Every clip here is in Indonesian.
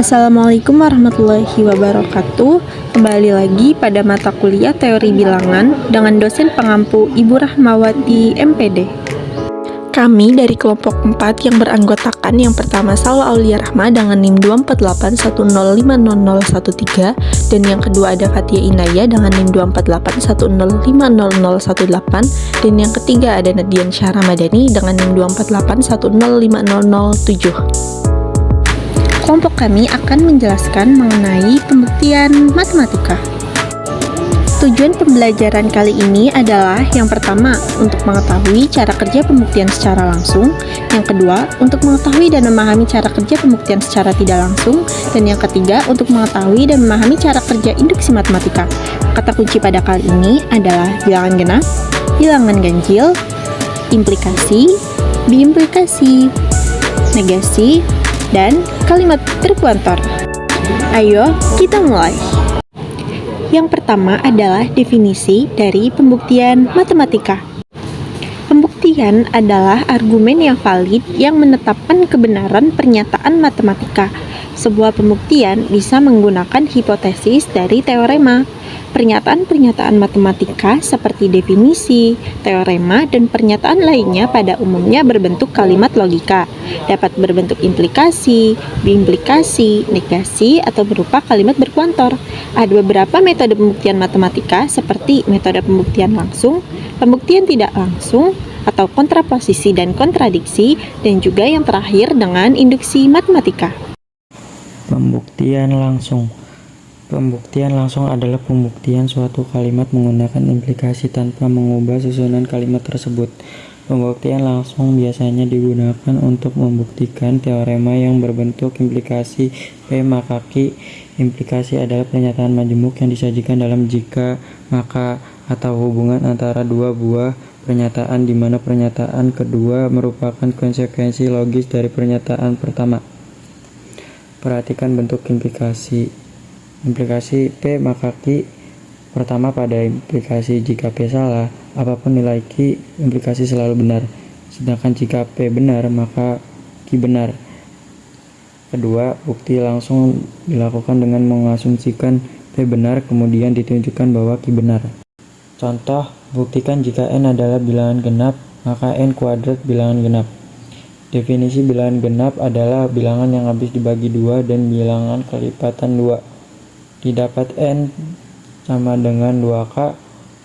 Assalamualaikum warahmatullahi wabarakatuh. Kembali lagi pada mata kuliah teori bilangan dengan dosen pengampu Ibu Rahmawati MPD. Kami dari kelompok 4 yang beranggotakan yang pertama Saul Aulia Rahma dengan NIM 24810500013 dan yang kedua ada Fatia Inaya dengan NIM 24810500018 dan yang ketiga ada Nadian Syah Ramadhani dengan NIM 248105007. Kelompok kami akan menjelaskan mengenai pembuktian matematika. Tujuan pembelajaran kali ini adalah yang pertama, untuk mengetahui cara kerja pembuktian secara langsung, yang kedua, untuk mengetahui dan memahami cara kerja pembuktian secara tidak langsung, dan yang ketiga, untuk mengetahui dan memahami cara kerja induksi matematika. Kata kunci pada kali ini adalah bilangan genap, bilangan ganjil, implikasi, biimplikasi, negasi, dan kalimat berkuantor. Ayo, kita mulai. Yang pertama adalah definisi dari pembuktian matematika. Pembuktian adalah argumen yang valid yang menetapkan kebenaran pernyataan matematika. Sebuah pembuktian bisa menggunakan hipotesis dari teorema. Pernyataan-pernyataan matematika seperti definisi, teorema, dan pernyataan lainnya pada umumnya berbentuk kalimat logika, dapat berbentuk implikasi, biimplikasi, negasi, atau berupa kalimat berkuantor. Ada beberapa metode pembuktian matematika seperti metode pembuktian langsung, pembuktian tidak langsung, atau kontraposisi dan kontradiksi, dan juga yang terakhir dengan induksi matematika. Pembuktian langsung. Pembuktian langsung adalah pembuktian suatu kalimat menggunakan implikasi tanpa mengubah susunan kalimat tersebut. Pembuktian langsung biasanya digunakan untuk membuktikan teorema yang berbentuk implikasi P maka Q. Implikasi adalah pernyataan majemuk yang disajikan dalam jika, maka, atau hubungan antara dua buah pernyataan di mana pernyataan kedua merupakan konsekuensi logis dari pernyataan pertama. Perhatikan bentuk implikasi. Implikasi P maka Q. Pertama, pada implikasi jika P salah, apapun nilai Q, implikasi selalu benar. Sedangkan jika P benar, maka Q benar. Kedua, bukti langsung dilakukan dengan mengasumsikan P benar, kemudian ditunjukkan bahwa Q benar. Contoh, buktikan jika N adalah bilangan genap, maka N kuadrat bilangan genap. Definisi bilangan genap adalah bilangan yang habis dibagi 2 dan bilangan kelipatan 2. Didapat N sama dengan 2K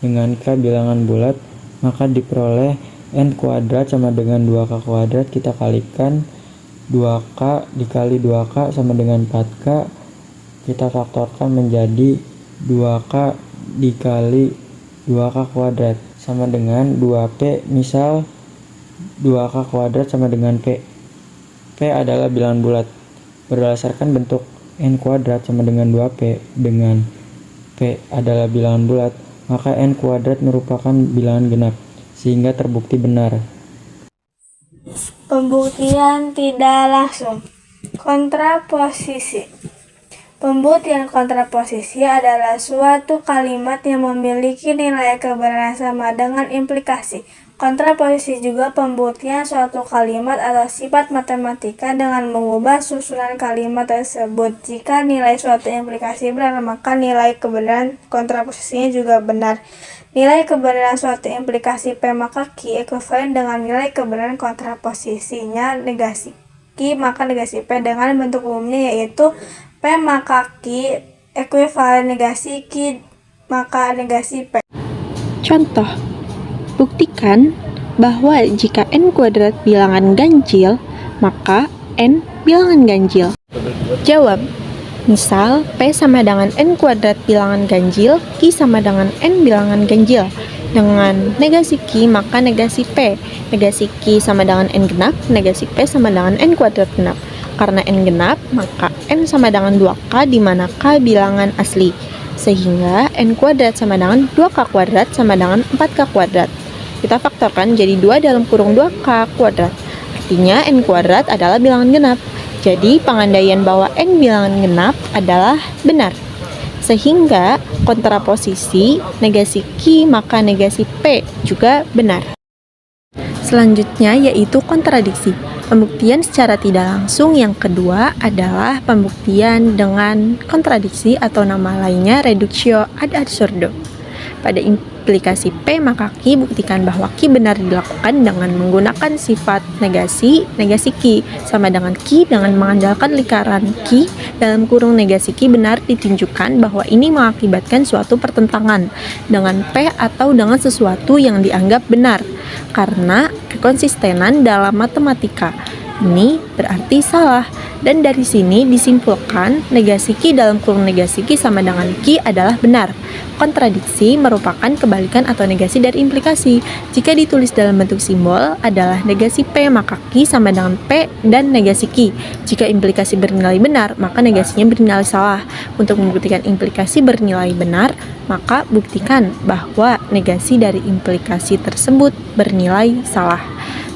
dengan K bilangan bulat, maka diperoleh N kuadrat sama dengan 2K kuadrat. Kita kalikan 2K dikali 2K sama dengan 4K. Kita faktorkan menjadi 2K dikali 2K kuadrat sama dengan 2P. Misal 2K kuadrat sama dengan P. P adalah bilangan bulat. Berdasarkan bentuk N kuadrat sama dengan 2P dengan P adalah bilangan bulat, maka N kuadrat merupakan bilangan genap, sehingga terbukti benar. Pembuktian tidak langsung. Kontraposisi. Pembuktian kontraposisi adalah suatu kalimat yang memiliki nilai kebenaran sama dengan implikasi. Kontraposisi juga pembuktian suatu kalimat atau sifat matematika dengan mengubah susunan kalimat tersebut. Jika nilai suatu implikasi benar, maka nilai kebenaran kontraposisinya juga benar. Nilai kebenaran suatu implikasi P maka Q ekuivalen dengan nilai kebenaran kontraposisinya negasi Q maka negasi P dengan bentuk umumnya yaitu P maka Q ekuivalen negasi Q maka negasi P. Contoh, buktikan bahwa jika N kuadrat bilangan ganjil, maka N bilangan ganjil. Jawab. Misal, P sama dengan N kuadrat bilangan ganjil, Q sama dengan N bilangan ganjil. Dengan negasi Q, maka negasi P. Negasi Q sama dengan N genap, negasi P sama dengan N kuadrat genap. Karena N genap, maka N sama dengan 2K di mana K bilangan asli. Sehingga N kuadrat sama dengan 2K kuadrat sama dengan 4K kuadrat. Kita faktorkan jadi 2 dalam kurung 2K kuadrat. Artinya N kuadrat adalah bilangan genap. Jadi pengandaian bahwa N bilangan genap adalah benar. Sehingga kontraposisi negasi Q maka negasi P juga benar. Selanjutnya yaitu kontradiksi. Pembuktian secara tidak langsung yang kedua adalah pembuktian dengan kontradiksi atau nama lainnya reductio ad absurdum. Pada implikasi P, maka Q buktikan bahwa Q benar dilakukan dengan menggunakan sifat negasi Q sama dengan Q dengan mengandalkan lingkaran Q dalam kurung negasi Q benar ditunjukkan bahwa ini mengakibatkan suatu pertentangan dengan P atau dengan sesuatu yang dianggap benar karena kekonsistenan dalam matematika. Ini berarti salah, dan dari sini disimpulkan negasi Q dalam kurung negasi Q sama dengan Q adalah benar. Kontradiksi merupakan kebalikan atau negasi dari implikasi. Jika ditulis dalam bentuk simbol adalah negasi P, maka Q sama dengan P dan negasi Q. Jika implikasi bernilai benar, maka negasinya bernilai salah. Untuk membuktikan implikasi bernilai benar, maka buktikan bahwa negasi dari implikasi tersebut bernilai salah.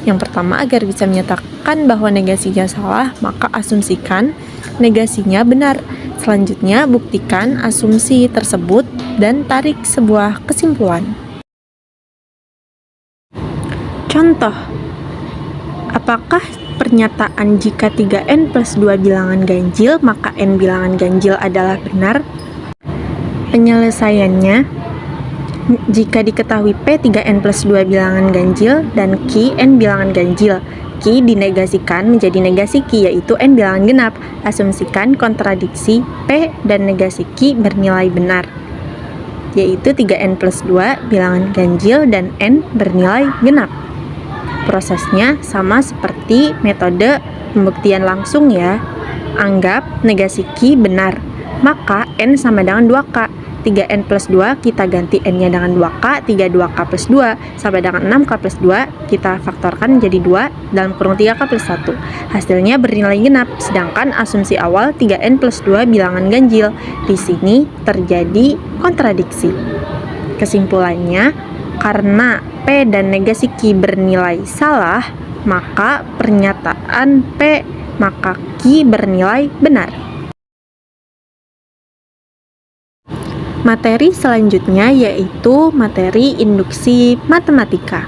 Yang pertama, agar bisa menyatakan bahwa negasinya salah, maka asumsikan negasinya benar. Selanjutnya, buktikan asumsi tersebut dan tarik sebuah kesimpulan. Contoh, apakah pernyataan jika 3n plus 2 bilangan ganjil, maka n bilangan ganjil adalah benar? Penyelesaiannya, jika diketahui P 3n plus 2 bilangan ganjil dan Q n bilangan ganjil, Q dinegasikan menjadi negasi Q yaitu n bilangan genap. Asumsikan kontradiksi P dan negasi Q bernilai benar, yaitu 3n plus 2 bilangan ganjil dan n bernilai genap. Prosesnya sama seperti metode pembuktian langsung ya. Anggap negasi Q benar, maka n sama dengan 2k. 3n plus 2 kita ganti n-nya dengan 2k, 32k plus 2 sama dengan 6k plus 2, kita faktorkan menjadi 2 dalam kurung 3k plus 1. Hasilnya bernilai genap, sedangkan asumsi awal 3n plus 2 bilangan ganjil. Di sini terjadi kontradiksi. Kesimpulannya, karena P dan negasi Q bernilai salah, maka pernyataan P maka Q bernilai benar. Materi selanjutnya yaitu materi induksi matematika.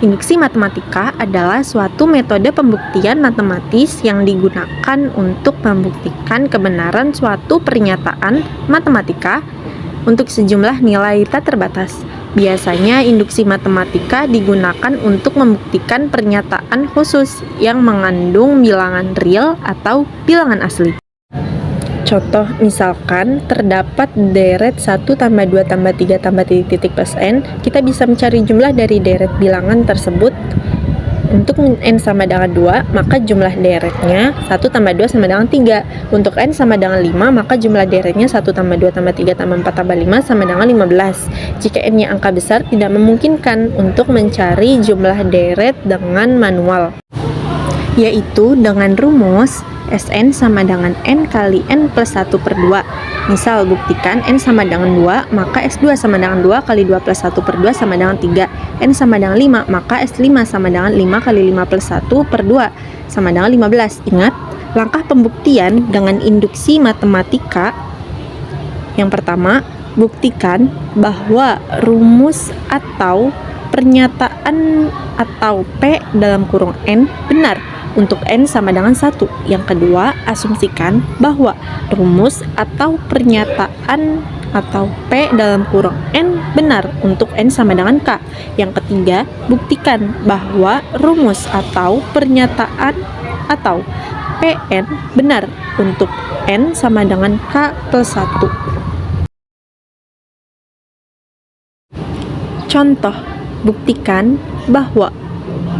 Induksi matematika adalah suatu metode pembuktian matematis yang digunakan untuk membuktikan kebenaran suatu pernyataan matematika untuk sejumlah nilai tak terbatas. Biasanya induksi matematika digunakan untuk membuktikan pernyataan khusus yang mengandung bilangan real atau bilangan asli. Contoh, misalkan terdapat deret 1 tambah 2 tambah 3 tambah titik plus n, kita bisa mencari jumlah dari deret bilangan tersebut. Untuk n sama dengan 2, maka jumlah deretnya 1 tambah 2 sama dengan 3. Untuk n sama dengan 5, maka jumlah deretnya 1 tambah 2 tambah 3 tambah 4 tambah 5 sama dengan 15. Jika n-nya angka besar, tidak memungkinkan untuk mencari jumlah deret dengan manual, yaitu dengan rumus Sn sama dengan n kali n plus 1 per 2. Misal, buktikan n sama dengan 2, maka S2 sama dengan 2 kali 2 plus 1 per 2 sama dengan 3. N sama dengan 5, maka S5 sama dengan 5 kali 5 plus 1 per 2 sama dengan 15. Ingat, langkah pembuktian dengan induksi matematika. Yang pertama, buktikan bahwa rumus atau pernyataan atau P dalam kurung n benar untuk n sama dengan 1. Yang kedua, asumsikan bahwa rumus atau pernyataan atau P dalam kurung n benar untuk n sama dengan k. Yang ketiga, buktikan bahwa rumus atau pernyataan atau Pn benar untuk n sama dengan k plus 1. Contoh, buktikan bahwa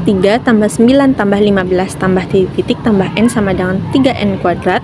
3 tambah 9 tambah 15 tambah titik tambah n sama dengan 3n kuadrat.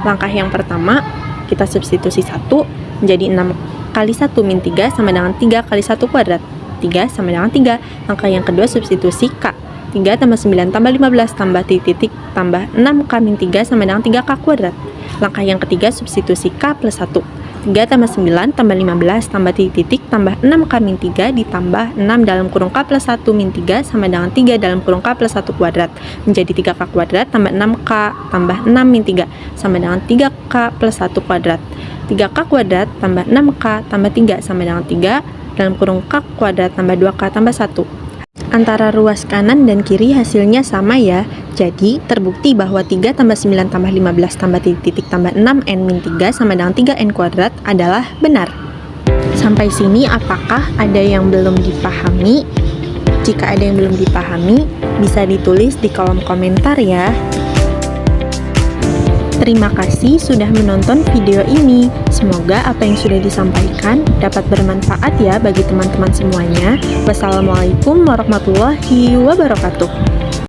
Langkah yang pertama, kita substitusi 1 menjadi 6 kali 1 min 3 sama dengan 3 kali 1 kuadrat. 3 sama dengan 3. Langkah yang kedua, substitusi k. 3 tambah 9 tambah 15 tambah titik tambah 6k min 3 sama dengan 3k kuadrat. Langkah yang ketiga, substitusi k plus 1. 3 tambah 9 tambah 15 tambah titik tambah 6k min 3 ditambah 6 dalam kurung k plus 1 min 3 sama dengan 3 dalam kurung k plus 1 kuadrat menjadi 3k kuadrat tambah 6k tambah 6 min 3 sama dengan 3k plus 1 kuadrat. 3k kuadrat tambah 6k tambah 3 sama dengan 3 dalam kurung k kuadrat tambah 2k tambah 1. Antara ruas kanan dan kiri hasilnya sama ya. Jadi, terbukti bahwa 3 tambah 9 tambah 15 tambah titik tambah 6 n min 3 sama dengan 3n kuadrat adalah benar. Sampai sini apakah ada yang belum dipahami? Jika ada yang belum dipahami, bisa ditulis di kolom komentar ya. Terima kasih sudah menonton video ini. Semoga apa yang sudah disampaikan dapat bermanfaat ya bagi teman-teman semuanya. Wassalamualaikum warahmatullahi wabarakatuh.